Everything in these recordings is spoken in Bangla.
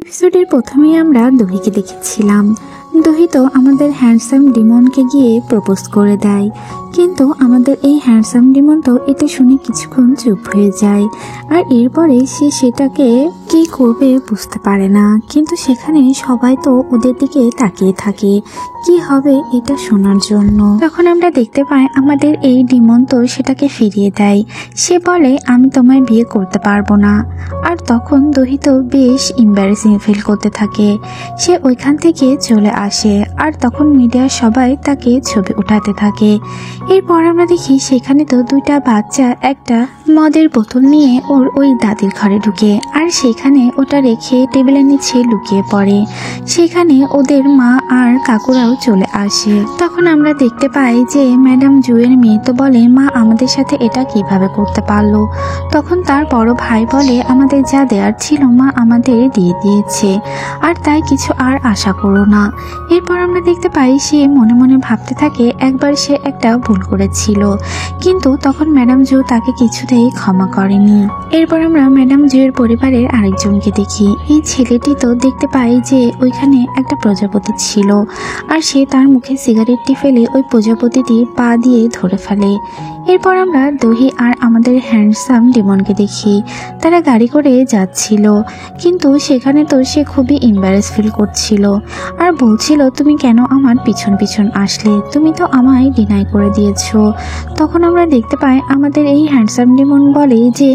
এপিসোডের প্রথমেই আমরা দহিকে দেখেছিলাম। দহি তো আমাদের হ্যান্ডসাম ডিমনকে গিয়ে প্রপোজ করে দেয়, কিন্তু আমাদের এই হ্যান্ডসাম ডিমন তো এটা শুনে কিছুক্ষণ চুপ হয়ে যায়। আর এরপরে সে সেটাকে কি করবে বুঝতে পারে না, কিন্তু সেখানে সবাই তো ওদের দিকে তাকিয়ে থাকে কি হবে এটা শোনার জন্য। তখন আমরা দেখতে পাই আমাদের এই ডিমন তো সেটাকে ফিরিয়ে দেয়। সে বলে আমি তোমায় বিয়ে করতে পারবো না। আর তখন দহি তো বেশ এম্বারেসিং ফিল করতে থাকে। সে ওইখান থেকে চলে আসে আর তখন মিডিয়ার সবাই তাকে ছবি উঠাতে থাকে। এরপর আমরা দেখি সেখানে তো দুইটা বাচ্চা একটা মদের বোতল নিয়ে ওর ওই দাদির ঘরে ঢুকে, আর সেখানে ওটা রেখে টেবিলের নিচে লুকিয়ে পড়ে। সেখানে ওদের মা আর কাকুরাও চলে আসে। তখন আমরা দেখতে পাই যে ম্যাডাম জুয়ের মেয়ে তো বলে মা আমাদের সাথে এটা কিভাবে করতে পারলো। তখন তার বড় ভাই বলে আমাদের যা দেওয়ার ছিল মা আমাদের দিয়ে দিয়েছে, আর তাই কিছু আর আশা করো না। এরপর আমরা দেখতে পাই সে মনে মনে ভাবতে থাকে একবার সে একটা ভুল করেছিল, কিন্তু তখন ম্যাডাম জু তাকে কিছুতেই ক্ষমা করেনি। এরপর আমরা ম্যাডাম জুয়ের পরিবারের আরেকজনকে দেখি। এই ছেলেটি তো দেখতে পাই যে ওইখানে একটা প্রজাপতি ছিল, আর সে তার মুখে সিগারেটটি ফেলে ওই প্রজাপতিটি পা দিয়ে ধরে ফেলে। এরপর আমরা দহি আর আমাদের হ্যান্ডসাম ডিমনকে দেখি। তারা গাড়ি করে যাচ্ছিল, কিন্তু সেখানে তো সে খুবই এম্বারেস ফিল করছিল আর বলছিল তুমি কেন আমার পিছন পিছন আসলে, তুমি তো আমায় ডিনাই করে দিয়েছো। তখন আমরা দেখতে পাই আমাদের এই হ্যান্ডসাম ডিমন বলে যে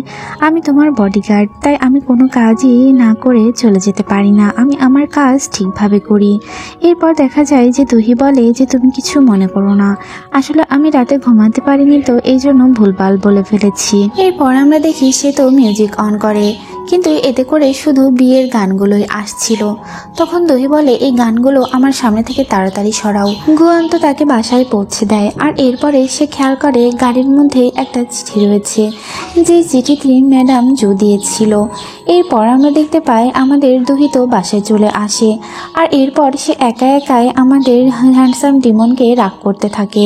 আমি তোমার বডিগার্ড, তাই আমি কোনো কাজই না করে চলে যেতে পারি না, আমি আমার কাজ ঠিকভাবে করি। এরপর দেখা যায় যে দহি বলে যে তুমি কিছু মনে করো না, আসলে আমি রাতে ঘুমাতে পারিনি তো এই জন্য ভুলভাল বলে ফেলেছি। এরপর আমরা দেখি সে তো মিউজিক অন করে, কিন্তু এতে করে শুধু বিয়ের গানগুলোই আসছিল। তখন দহি বলে এই গানগুলো আমার সামনে থেকে তাড়াতাড়ি সরাও। গুয়ান তো তাকে বাসায় পৌঁছে দেয়, আর এরপরে সে খেয়াল করে গাড়ির মধ্যে একটা চিঠি রয়েছে, যে চিঠিটি ম্যাডাম জু দিয়েছিল। এরপর আমরা দেখতে পাই আমাদের দহি তো বাসায় চলে আসে, আর এরপর সে একা একাই আমাদের হ্যান্ডসাম ডিমনকে রাগ করতে থাকে।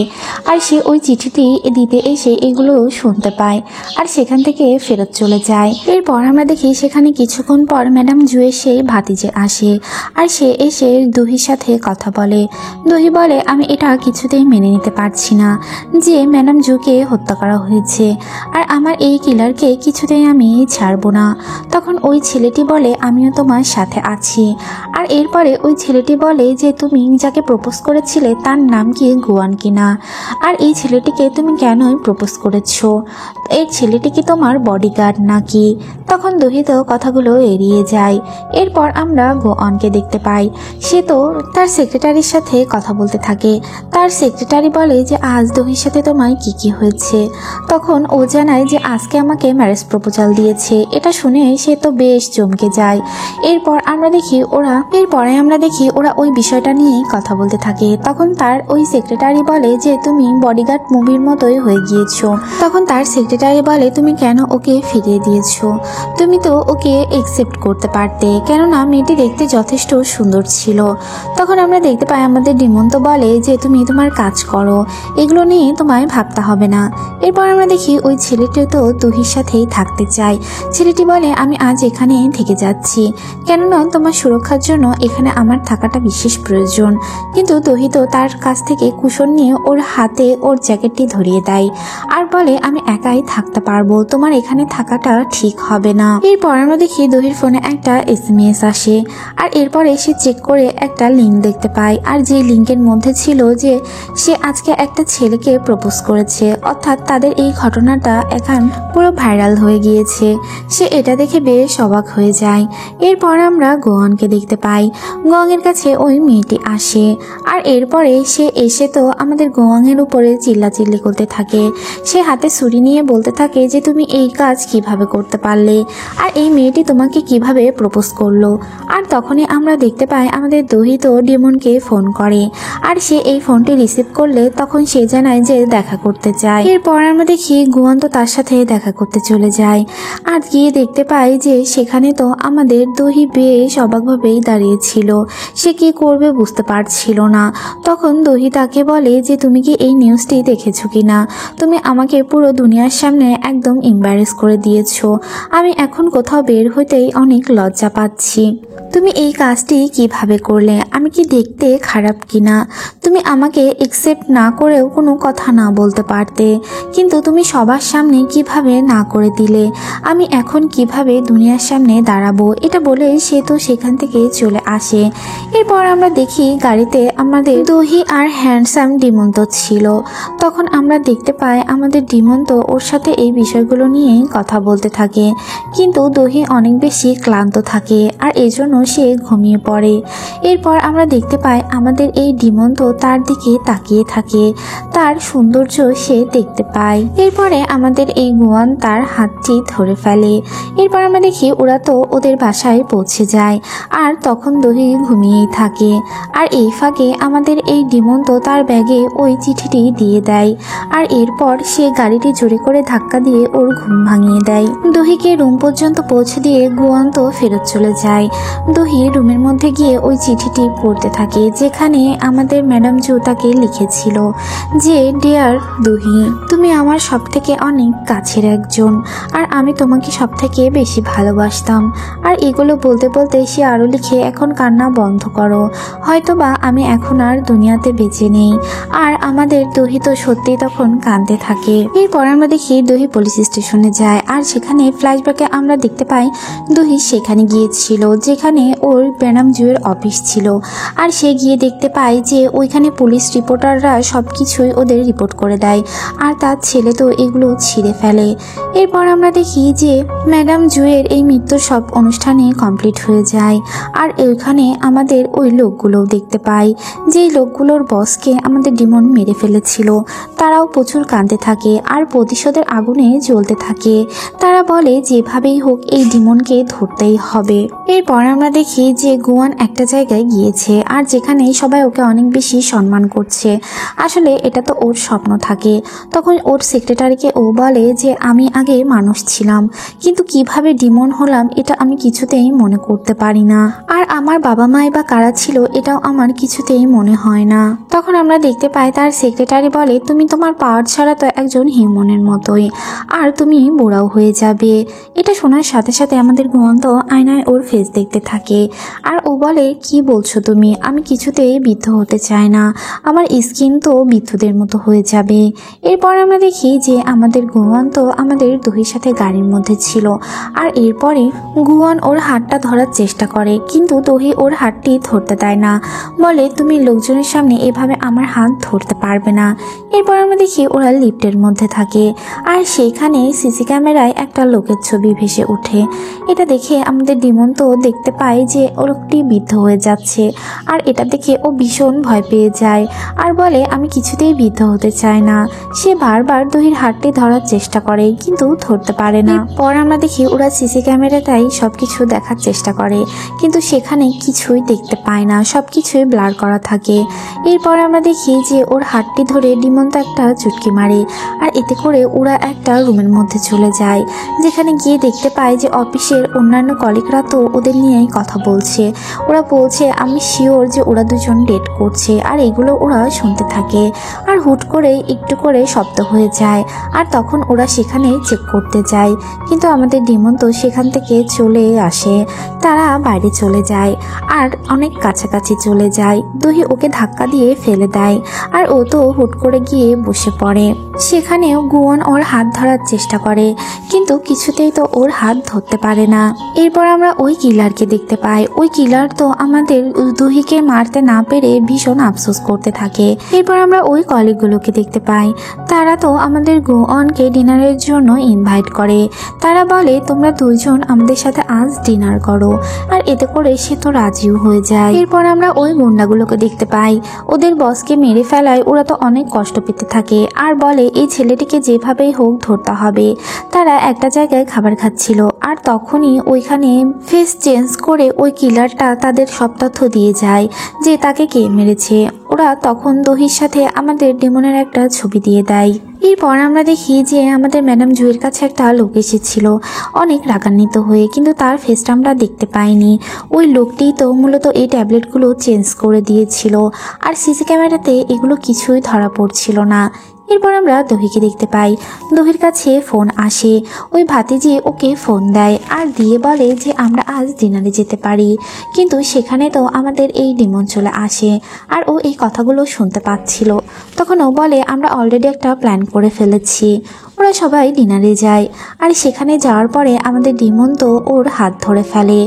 আর সে ওই চিঠিটি দিতে এসে এগুলো শুনতে পায় আর সেখান থেকে ফেরত চলে যায়। এরপর আমরা দেখি সেখানে কিছুক্ষণ পর ম্যাডাম জু এসে ভাতিজে আসে, আর সে এসে দহির সাথে কথা বলে। দহি বলে আমি এটা কিছুতেই মেনে নিতে পারছি না যে ম্যাডাম জুকে হত্যা করা হয়েছে, আর আমার এই কিলারকে কিছুতেই আমি ছাড়বো না। তখন ওই ছেলেটি বলে আমিও তোমার সাথে আছি। আর এরপরে ওই ছেলেটি বলে যে তুমি যাকে প্রপোজ করেছিলে তার নাম কি গুয়ান কিনা, আর এই ছেলেটিকে তুমি কেনই প্রপোজ করেছো, এই ছেলেটি কি তোমার বডিগার্ড নাকি। তখন দহি তো কথাগুলো এড়িয়ে যায়। এরপর আমরা গোয়ানকে দেখতে পাই। সে তো তার সেক্রেটারির সাথে কথা বলতে থাকে। তার সেক্রেটারি বলে যে আজ দহির সাথে তোমায় কি কি হয়েছে। তখন ও জানায় যে আজকে আমাকে ম্যারেজ প্রপোজাল দিয়েছে। এটা শুনে সে তো বেশ চমকে যায়। এরপরে আমরা দেখি ওরা ওই বিষয়টা নিয়ে কথা বলতে থাকে। তখন তার ওই সেক্রেটারি বলে যে তুমি বডিগার্ড মুভির মতোই হয়ে গিয়েছো। তখন তার সেক্রেটারি বলে তুমি কেন ওকে ফিরিয়ে দিয়েছো, তুমি তো ওকে একসেপ্ট করতে পারতে, কেননা মেয়েটি দেখতে যথেষ্ট সুন্দর ছিল। তখন আমরা দেখতে পাই আমাদের ডিমন তো বলে যে তুমি তোমার কাজ করো, এগুলো নিয়ে তোমায় ভাবতে হবে না। এরপর আমরা দেখি ওই ছেলেটি তো দহির সাথেই থাকতে চায়। ছেলেটি বলে আমি আজ এখানে থেকে যাচ্ছি, কেননা তোমার সুরক্ষার জন্য এখানে আমার থাকাটা বিশেষ প্রয়োজন। কিন্তু দহি তো তার কাছ থেকে কুশন নিয়ে ওর হাতে ওর জ্যাকেটটি ধরিয়ে দেয় আর বলে আমি একাই থাকতে পারবো, তোমার এখানে থাকাটা ঠিক হবে না। এরপর আমরা দেখি দহির ফোনে একটা SMS আসে, আর এরপরে সে চেক করে একটা লিঙ্ক দেখতে পায়, আর যে লিঙ্কের মধ্যে ছিল যে সে আজকে একটা ছেলেকে প্রপোজ করেছে, অর্থাৎ তাদের এই ঘটনাটা এখন পুরো ভাইরাল হয়ে গিয়েছে। সে এটা দেখে বেশ অবাক হয়ে যায়। এরপর আমরা গোয়ানকে দেখতে পাই। গোয়াংয়ের কাছে ওই মেয়েটি আসে, আর এরপরে সে এসে তো আমাদের গোয়াংয়ের উপরে চিল্লাচিল্লি করতে থাকে। সে হাতে ছুরি নিয়ে বলতে থাকে যে তুমি এই কাজ কিভাবে করতে পারলে, আর এই মেয়েটি তোমাকে কিভাবে প্রপোজ করলো। আর তখনই আমরা দেখতে পাই আমাদের দহি তো ডিমনকে ফোন করে, আর সে এই ফোনটি রিসিভ করলে তখন সে জানায় যে দেখা করতে চায়। এরপর আমরা দেখি গোয়ান তো তার সাথে দেখা করতে চলে যায়, আর গিয়ে দেখতে পাই যে সেখানে তো আমাদের দহি বেশ অবাকভাবেই দাঁড়িয়েছিল। সে কি করবে বুঝতে পারছিল না। তখন দহি তাকে বলে যে তুমি কি এই নিউজটি দেখেছো কিনা, তুমি আমাকে পুরো দুনিয়ার সামনে একদম এম্বারেস করে দিয়েছো, আমি এখন কোথাও বের হইতেই অনেক লজ্জা পাচ্ছি। তুমি এই কাজটি কিভাবে করলে? আমি কি দেখতে খারাপ কিনা? তুমি আমাকে একসেপ্ট না করেও কোনো কথা না বলতে পারতে, কিন্তু তুমি সবার সামনে কিভাবে না করে দিলে? আমি এখন কিভাবে দুনিয়ার সামনে দাঁড়াবো? এটা বলে সে তো সেখান থেকে চলে আসে। এরপর আমরা দেখি গাড়িতে আমাদের দহি আর হ্যান্ডসাম ডিমন্ত ছিল। তখন আমরা দেখতে পাই আমাদের ডিমন্ত ওর সাথে এই বিষয়গুলো নিয়েই কথা বলতে থাকে, কিন্তু দহি অনেক বেশি ক্লান্ত থাকে আর এই জন্য সে ঘুমিয়ে পড়ে। এরপর আমরা দেখতে পাই আমাদের এই ডিমন্ত তার দিকে তাকিয়ে থাকে, তার সৌন্দর্য সে দেখতে পায়। এরপরে আমাদের এই গুয়ান তার হাতটি ধরে ফেলে। এরপর আমরা দেখি ওরা তো ওদের বাসায় পৌঁছে যায় আর তখন দহি ঘুমিয়েই থাকে। আর এই ফাঁকে আমাদের এই ডিমন্ত তার ব্যাগে ওই চিঠিটি দিয়ে দেয় আর এরপর সে গাড়িটি জোরে করে ধাক্কা দিয়ে ওর ঘুম ভাঙিয়ে দেয়। দহিকে রুম পর্যন্ত পৌঁছে দিয়ে গুয়ান তো ফেরত চলে যায়। দহি রুমের মধ্যে গিয়ে ওই চিঠিটি পড়তে থাকে, যেখানে আমাদের ম্যাডাম জু তাকে লিখেছিল যে, ডিয়ার দহি, তুমি আমার সব থেকে অনেক কাছের একজন আর আমি তোমাকে সব থেকে বেশি ভালোবাসতাম। আর এগুলো বলতে বলতে সে আরো লিখে, এখন কান্না বন্ধ করো, হয়তোবা আমি এখন আর দুনিয়াতে বেঁচে নেই। আর আমাদের দহি তো সত্যি তখন কাঁদতে থাকে। এরপর আমরা দেখি দহি পুলিশ স্টেশনে যায় আর সেখানে ফ্ল্যাশব্যাকে আমরা দেখতে পাই দহি সেখানে গিয়েছিল যেখানে ওর ম্যাডাম জুয়ের অফিস ছিল। আর সে গিয়ে দেখতে পায় যে ওইখানে পুলিশ রিপোর্টাররা সব কিছুই ওদের রিপোর্ট করে দেয় আর তার ছেলে তো এগুলো ছিঁড়ে ফেলে। এরপর আমরা দেখি যে ম্যাডাম জুয়ের এই মৃত্যুর সব অনুষ্ঠানে কমপ্লিট হয়ে যায় আর ওইখানে আমাদের ওই লোকগুলোও দেখতে পাই, যেই লোকগুলোর বসকে আমাদের ডিমন মেরে ফেলেছিল। তারাও প্রচুর কাঁদতে থাকে আর প্রতিশোধের আগুনে জ্বলতে থাকে। তারা বলে যেভাবেই হোক এই ডিমনকে ধরতেই হবে। এরপর আমরা দেখি যে গুয়ান একটা জায়গায় গিয়েছে আর যেখানে সবাই ওকে অনেক বেশি সম্মান করছে। আসলে এটা তো ওর স্বপ্ন থাকে। তখন ওর সেক্রেটারিকে ও বলে যে, আমি আগে মানুষ ছিলাম, কিন্তু কিভাবে ডিমন হলাম এটা আমি কিছুতেই মনে করতে পারি না। আর আমার বাবা মাই বা কারা ছিল এটাও আমার কিছুতেই মনে হয় না। তখন আমরা দেখতে পাই তার সেক্রেটারি বলে, তুমি তোমার পাওয়ার ছাড়া তো একজন হিউম্যানের মতোই আর তুমি বুড়াও হয়ে যাবে। এটা শোনার সাথে সাথে আমাদের গুয়ান তো আয়নায় ওর ফেস দেখতে থাকে আর ও বলে, কি বলছো তুমি? আমি কিছুতেই বৃদ্ধ হতে চাই না, আমার স্কিন তো বিদ্যুতের মতো হয়ে যাবে। এরপর আমরা দেখি যে আমাদের গুয়ান তো আমাদের দহির সাথে গাড়ির মধ্যে ছিল আর এরপরে গুয়ান ওর হাতটা ধরার চেষ্টা করে, কিন্তু দহি ওর হাতটি ধরতে দেয় না, বলে তুমি লোকজনের সামনে এভাবে আমার হাত ধরতে পারবে না। এরপর আমরা দেখি ওরা লিফটের মধ্যে থাকে আর সেইখানে সিসি ক্যামেরায় একটা লোকের ছবি ভেসে ওঠে। এটা দেখে আমাদের ডিমন তো দেখতে পায় যে ও লোকটি বৃদ্ধ হয়ে যাচ্ছে আর এটা দেখে ও ভীষণ ভয় পেয়ে যায় আর বলে, আমি কিছুতেই বৃদ্ধ হতে চাই না। সে বারবার দহির হাতটি ধরার চেষ্টা করে কিন্তু ধরতে পারে না। পর আমরা দেখি ওরা সিসি ক্যামেরাটাই সবকিছু দেখার চেষ্টা করে, কিন্তু সেখানে কিছুই দেখতে পায় না, সবকিছুই ব্লার করা থাকে। এরপর আমরা দেখি যে ওর হাতটি ধরে ডিমন্ত একটা চুটকি মারে আর এতে করে ওরা একটা রুমের মধ্যে চলে যায়, যেখানে গিয়ে দেখতে পায় যে অফিসের অন্যান্য কলিগরা তো ওদের নিয়েই কথা বলছে। ওরা বলছে, আমি শিওর যে ওরা দুজন ডেট করছে। আর এগুলো ওরা শুনতে থাকে আর হুট করে একটু করে শব্দ হয়ে যায় আর তখন ওরা সেখানে চেক করতে যায়, কিন্তু আমাদের ডিমন তো সেখান থেকে চলে আসে। তারা বাইরে চলে যায় আর অনেক কাছাকাছি চলে যায়। দহি ওকে ধাক্কা দিয়ে ফেলে দেয় আর ও তো হুট করে গিয়ে বসে পড়ে। সেখানেও গুয়ান ওর হাত ধরার চেষ্টা করে, কিন্তু কিছুতেই তো ওর হাত ধরতে পারে না। এরপর আমরা ওই কিলারকে দেখতে পাই। ওই কিলার তো আমাদের দহিকে মারতে না পেরে ভীষণ আফসোস করতে থাকে। এরপর আমরা ওই কলিগগুলোকে দেখতে পাই। তারা তো আমাদের গুয়ানকে ডিনারের জন্য ইনভাইট করে। তারা বলে, তোমরা দুইজন আমাদের সাথে আজ ডিনার করো, আর এতে করে সে তো রাজিও হয়ে যায়। এরপর আমরা ওই গুন্ডাগুলোকে দেখতে পাই। ওদের বসকে মেরে ফেলায় ওরা তো অনেক কষ্ট পেতে থাকে আর বলে এই ছেলেটিকে যেভাবেই হোক ধরতে হবে। তারা একটা জায়গায় খাবার খাচ্ছিল আর তখনই ওইখানে ফেস চেঞ্জ করে ওই কিলারটা তাদের সব তথ্য দিয়ে যায় যে তাকে কে মেরেছে। ওরা তখন দহির সাথে আমাদের ডেমনের একটা ছবি দিয়ে দেয়। এরপর আমরা দেখি যে আমাদের ম্যাডাম জুয়ের কাছে একটা লোক এসেছিল অনেক রাগান্বিত হয়ে, কিন্তু তার ফেসটা আমরা দেখতে পাইনি। ওই লোকটি তো মূলত এই ট্যাবলেটগুলো চেঞ্জ করে দিয়েছিল আর সিসি ক্যামেরাতে এগুলো কিছুই ধরা পড়ছিল না। এরপর আমরা দহিকে দেখতে পাই। দহির কাছে ফোন আসে, ওই ভাতিজি ওকে ফোন দেয় আর দিয়ে বলে যে আমরা আজ ডিনারে যেতে পারি। কিন্তু সেখানে তো আমাদের এই লিমন চলে আসে আর ও এই কথাগুলো শুনতে পাচ্ছিল। তখন ও বলে আমরা অলরেডি একটা প্ল্যান করে ফেলেছি। ওরা সবাই ডিনারে যায় আর সেখানে যাওয়ার পরে আমাদের ডিমন তো ওর হাত ধরে ফেলে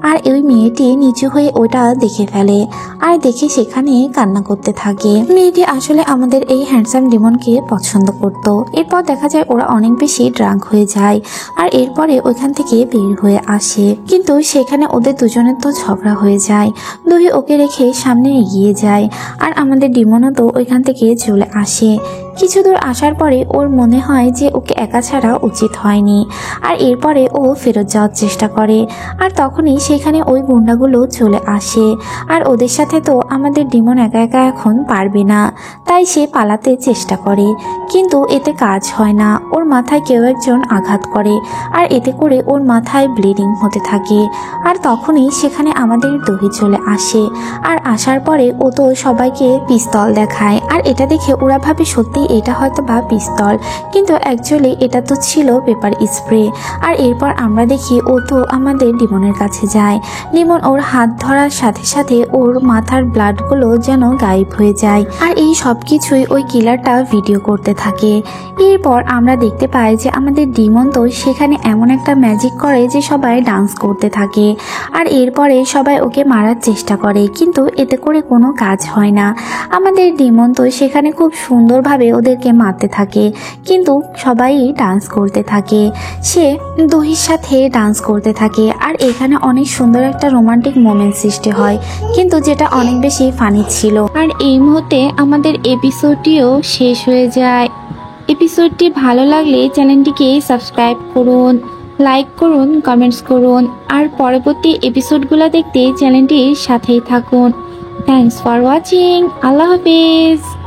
আর ওই মেয়েটি নিচু হয়ে ওটা দেখে ফেলে আর দেখে সেখানে কান্না করতে থাকে। মেয়েটি আসলে আমাদের এই হ্যান্ডসাম ডিমনকে পছন্দ করত। এরপর দেখা যায় ওরা অনেক বেশি ড্রাঙ্ক হয়ে যায় আর এরপরে ওইখান থেকে বের হয়ে আসে। কিন্তু সেখানে ওদের দুজনের তো ঝগড়া হয়ে যায়। দহি ওকে রেখে সামনে এগিয়ে যায় আর আমাদের ডিমনও তো ওইখান থেকে চলে আসে। কিছু দূর আসার পরে ওর মনে হয় যে ওকে একা ছাড়া উচিত হয়নি আর এরপরে ও ফেরত যাওয়ার চেষ্টা করে। আর তখনই সেখানে ওই গুন্ডাগুলো চলে আসে আর ওদের সাথে তো আমাদের ডিমন একা একা এখন পারবে না, তাই সে পালাতে চেষ্টা করে। কিন্তু এতে কাজ হয় না, ওর মাথায় কেউ একজন আঘাত করে আর এতে করে ওর মাথায় ব্লিডিং হতে থাকে। আর তখনই সেখানে আমাদের দহি চলে আসে আর আসার পরে ও তো সবাইকে পিস্তল দেখায় আর এটা দেখে ওরা ভাবে সত্যি এটা হয়তো বা পিস্তল, কিন্তু অ্যাকচুয়ালি এটা তো ছিল পেপার স্প্রে। আর এরপর আমরা দেখি ও তো আমাদের ডিমনের কাছে যায়। ডিমন ওর হাত ধরার সাথে সাথে ওর মাথার ব্লাডগুলো যেন গায়েব হয়ে যায় আর এই সব কিছুই ওই কিলারটা ভিডিও করতে থাকে। এরপর আমরা দেখতে পাই যে আমাদের ডিমন তো সেখানে এমন একটা ম্যাজিক করে যে সবাই ডান্স করতে থাকে আর এরপরে সবাই ওকে মারার চেষ্টা করে, কিন্তু এতে করে কোনো কাজ হয় না। আমাদের ডিমন তো সেখানে খুব সুন্দরভাবে ওদেরকে মারতে থাকে, কিন্তু সবাই ডান্স করতে থাকে। সে দহির সাথে ডান্স করতে থাকে আর এখানে অনেক সুন্দর একটা রোমান্টিক মোমেন্ট সৃষ্টি হয়, কিন্তু যেটা অনেক বেশি ফানি ছিল। আর এই মুহূর্তে আমাদের এপিসোডটিও শেষ হয়ে যায়। এপিসোডটি ভালো লাগলে চ্যানেলটিকে সাবস্ক্রাইব করুন, লাইক করুন, কমেন্টস করুন আর পরবর্তী এপিসোডগুলো দেখতে চ্যানেলটির সাথেই থাকুন। Thanks for watching. আল্লাহ হাফেজ।